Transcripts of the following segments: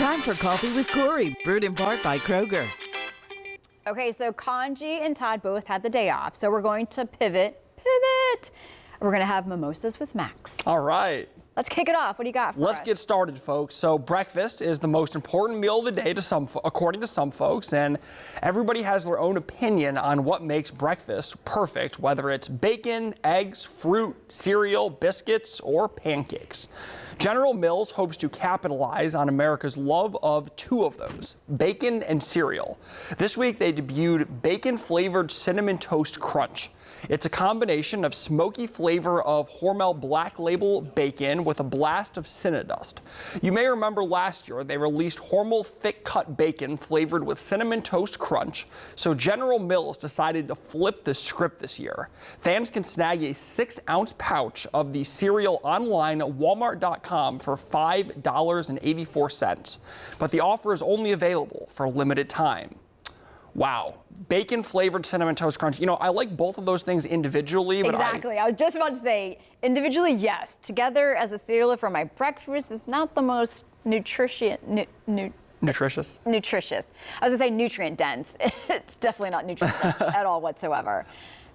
Time for Coffee with Corey, brewed in part by Kroger. Okay, so Kanji and Todd both had the day off, so we're going to pivot. We're going to have mimosas with Max. All right. Let's kick it off. What do you got for us? Let's get started, folks. So breakfast is the most important meal of the day according to some folks, and everybody has their own opinion on what makes breakfast perfect, whether it's bacon, eggs, fruit, cereal, biscuits, or pancakes. General Mills hopes to capitalize on America's love of two of those, bacon and cereal. This week they debuted bacon-flavored Cinnamon Toast Crunch. It's a combination of smoky flavor of Hormel Black Label bacon with a blast of Cinnadust. You may remember last year they released Hormel Thick Cut Bacon flavored with Cinnamon Toast Crunch, so General Mills decided to flip the script this year. Fans can snag a 6-ounce pouch of the cereal online at walmart.com for $5.84, but the offer is only available for a limited time. Wow. Bacon flavored Cinnamon Toast Crunch. You know, I like both of those things individually, but Exactly. I was just about to say, individually, yes. Together as a cereal for my breakfast is not the most nutritious. Nutritious? Nutritious. I was going to say nutrient dense. It's definitely not nutrient dense at all whatsoever.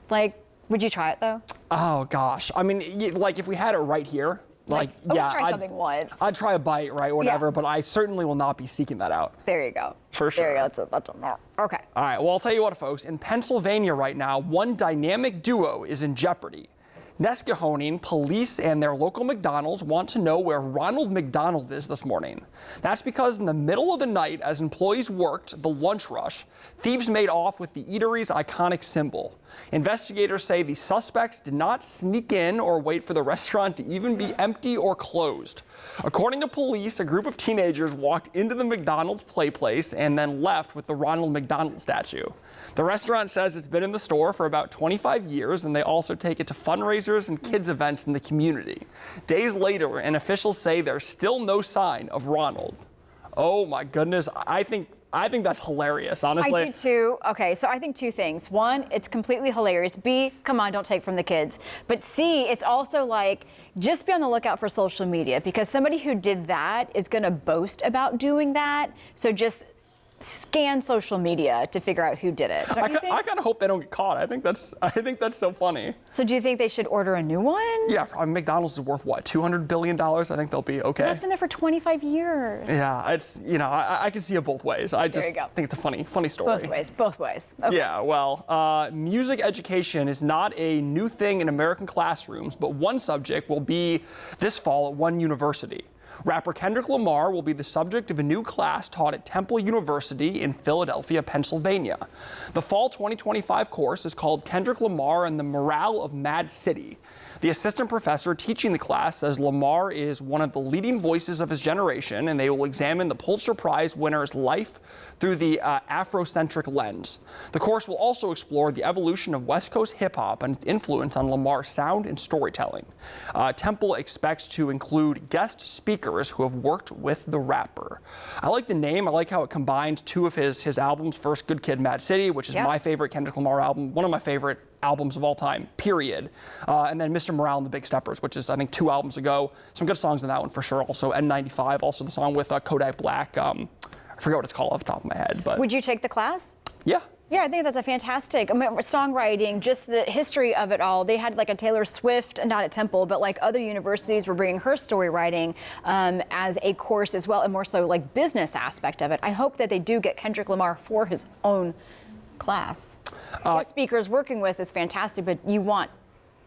Like, would you try it though? Oh gosh. I mean, like if we had it right here, yeah, try something once. I'd try a bite, right, whatever, Yeah. but I certainly will not be seeking that out. There you go. For sure. There you go. That's a no. Okay. All right, well, I'll tell you what, folks. In Pennsylvania right now, one dynamic duo is in jeopardy. Nesquehoning police and their local McDonald's want to know where Ronald McDonald is this morning. That's because in the middle of the night, as employees worked the lunch rush, thieves made off with the eatery's iconic symbol. Investigators say the suspects did not sneak in or wait for the restaurant to even be empty or closed. According to police, a group of teenagers walked into the McDonald's play place and then left with the Ronald McDonald statue. The restaurant says it's been in the store for about 25 years, and they also take it to fundraisers and kids events in the community. Days later, and officials say there's still no sign of Ronald. Oh my goodness, I think that's hilarious, honestly. I do too. Okay, so I think two things. One, it's completely hilarious. B, come on, don't take from the kids. But C, it's also like, just be on the lookout for social media, because somebody who did that is going to boast about doing that. So just scan social media to figure out who did it. Don't you think? I kind of hope they don't get caught. I think that's so funny. So do you think they should order a new one? Yeah, McDonald's is worth what, $200 billion? I think they'll be okay. That's been there for 25 years. Yeah, it's, you know, I can see it both ways. I just think it's a funny story. Both ways. Okay. Yeah, well, music education is not a new thing in American classrooms, but one subject will be this fall at one university. Rapper Kendrick Lamar will be the subject of a new class taught at Temple University in Philadelphia, Pennsylvania. The fall 2025 course is called Kendrick Lamar and the Morale of Mad City. The assistant professor teaching the class says Lamar is one of the leading voices of his generation, and they will examine the Pulitzer Prize winner's life through the Afrocentric lens. The course will also explore the evolution of West Coast hip-hop and its influence on Lamar's sound and storytelling. Temple expects to include guest speakers who have worked with the rapper. I like the name. I like how it combines two of his albums. First, Good Kid, Mad City, which is my favorite Kendrick Lamar album, one of my favorite albums of all time, period. And then Mr. Morale and the Big Steppers, which is, I think, 2 albums ago. Some good songs in that one for sure. Also, N95, also the song with Kodak Black. I forget what it's called off the top of my head. But Would you take the class? Yeah. Yeah, I think that's a fantastic songwriting, just the history of it all. They had like a Taylor Swift, not at Temple, but like other universities were bringing her story writing as a course as well, and more so like business aspect of it. I hope that they do get Kendrick Lamar for his own class. Guest speakers working with is fantastic, but you want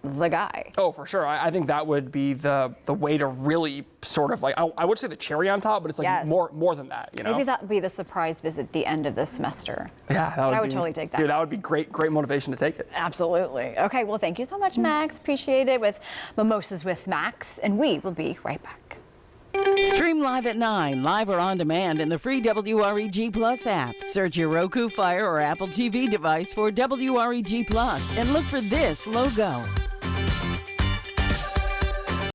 the guy. Oh, for sure. I think that would be the way to really sort of like, I would say the cherry on top, but it's like more than that, you know? Maybe that would be the surprise visit at the end of this semester. Yeah, I would totally take that. Dude, that would be great motivation to take it. Absolutely. Okay, well, thank you so much, Max. Appreciate it with Mimosas with Max, and we will be right back. Stream live at 9, live or on demand in the free WREG Plus app. Search your Roku, Fire, or Apple TV device for WREG Plus and look for this logo.